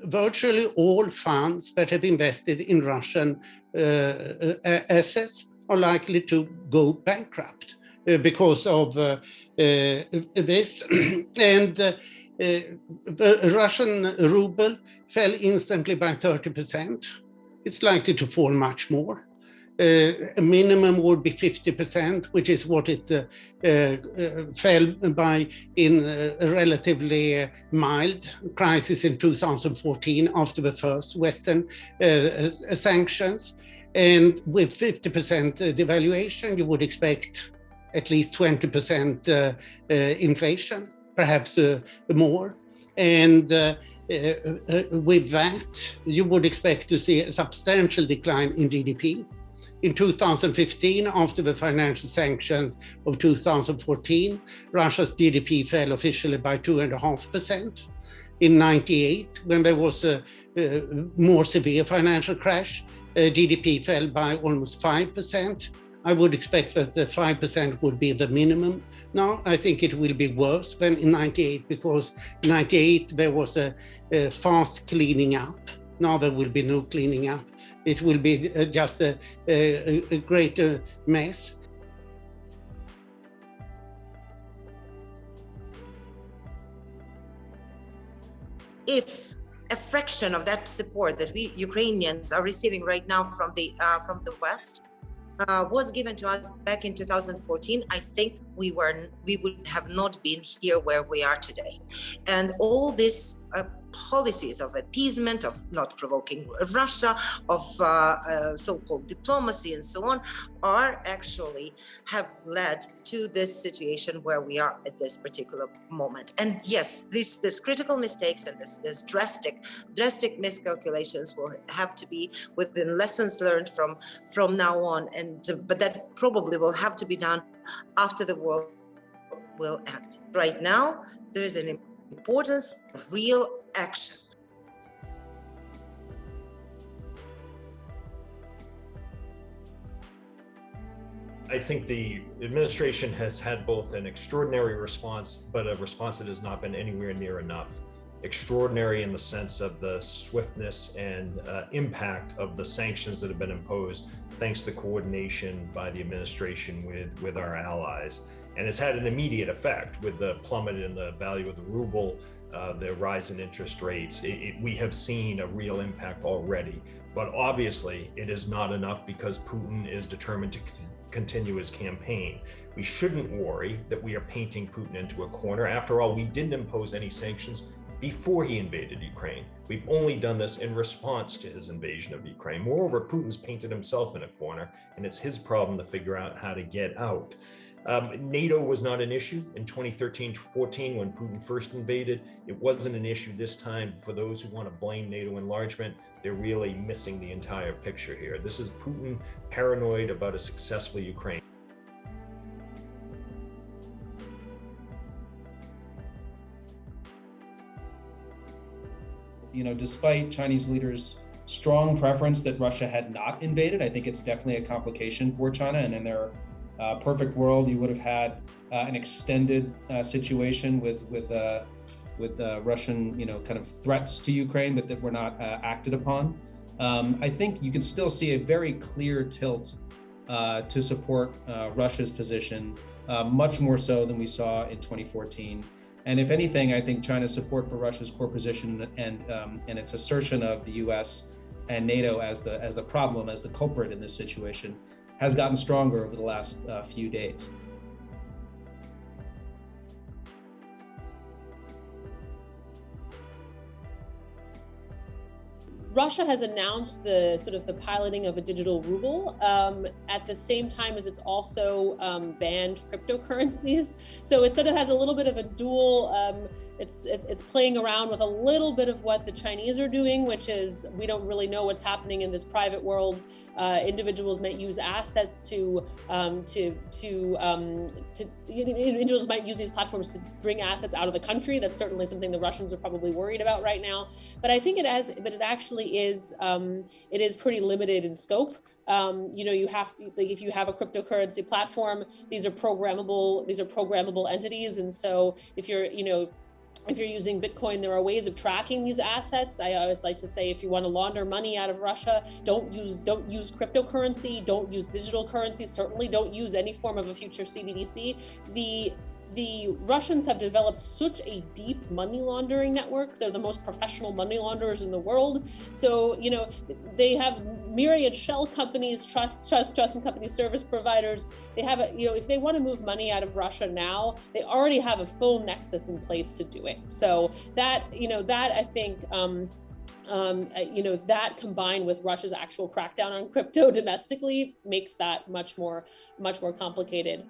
virtually all funds that have invested in Russian assets are likely to go bankrupt because of this. And the Russian ruble fell instantly by 30%. It's likely to fall much more. A minimum would be 50%, which is what it fell by in a relatively mild crisis in 2014 after the first Western sanctions. And with 50% devaluation, you would expect at least 20% inflation, perhaps more. And with that, you would expect to see a substantial decline in GDP. In 2015, after the financial sanctions of 2014, Russia's GDP fell officially by 2.5%. In 1998, when there was a more severe financial crash, GDP fell by almost 5%. I would expect that the 5% would be the minimum. Now, I think it will be worse than in 98, because in 98 there was a fast cleaning up. Now there will be no cleaning up. It will be just a greater mess. If a fraction of that support that we Ukrainians are receiving right now from the West was given to us back in 2014, I think we would have not been here where we are today. And all these policies of appeasement, of not provoking Russia, of so-called diplomacy and so on, are actually have led to this situation where we are at this particular moment. And yes, these critical mistakes and this drastic miscalculations will have to be within lessons learned from now on. But that probably will have to be done after the war will end. Right now, there is an importance of real action. I think the administration has had both an extraordinary response, but a response that has not been anywhere near enough. Extraordinary in the sense of the swiftness and impact of the sanctions that have been imposed, thanks to the coordination by the administration with our allies. And it's had an immediate effect with the plummet in the value of the ruble, the rise in interest rates. We have seen a real impact already, but obviously it is not enough because Putin is determined to continue his campaign. We shouldn't worry that we are painting Putin into a corner. After all, we didn't impose any sanctions before he invaded Ukraine. We've only done this in response to his invasion of Ukraine. Moreover, Putin's painted himself in a corner, and it's his problem to figure out how to get out. NATO was not an issue in 2013-14 when Putin first invaded. It wasn't an issue this time. For those who want to blame NATO enlargement, they're really missing the entire picture here. This is Putin paranoid about a successful Ukraine. Despite Chinese leaders' strong preference that Russia had not invaded, I think it's definitely a complication for China. And in their perfect world, you would have had an extended situation with Russian, kind of threats to Ukraine, but that were not acted upon. I think you can still see a very clear tilt to support Russia's position, much more so than we saw in 2014. And if anything, I think China's support for Russia's core position and its assertion of the U.S. and NATO as the problem, as the culprit in this situation, has gotten stronger over the last few days. Russia has announced the piloting of a digital ruble at the same time as it's also banned cryptocurrencies. So it sort of has a little bit of a dual. It's playing around with a little bit of what the Chinese are doing, which is we don't really know what's happening in this private world. Individuals might use assets individuals might use these platforms to bring assets out of the country. That's certainly something the Russians are probably worried about right now. But I think it actually is pretty limited in scope. You have to, if you have a cryptocurrency platform, these are programmable entities, and so if you're if you're using Bitcoin, there are ways of tracking these assets. I always like to say, if you want to launder money out of Russia, don't use cryptocurrency, don't use digital currency, certainly don't use any form of a future CBDC. The Russians have developed such a deep money laundering network. They're the most professional money launderers in the world. So, you know, they have myriad shell companies, trust and company service providers. They have if they want to move money out of Russia now, they already have a full nexus in place to do it. So that I think, that combined with Russia's actual crackdown on crypto domestically makes that much more complicated.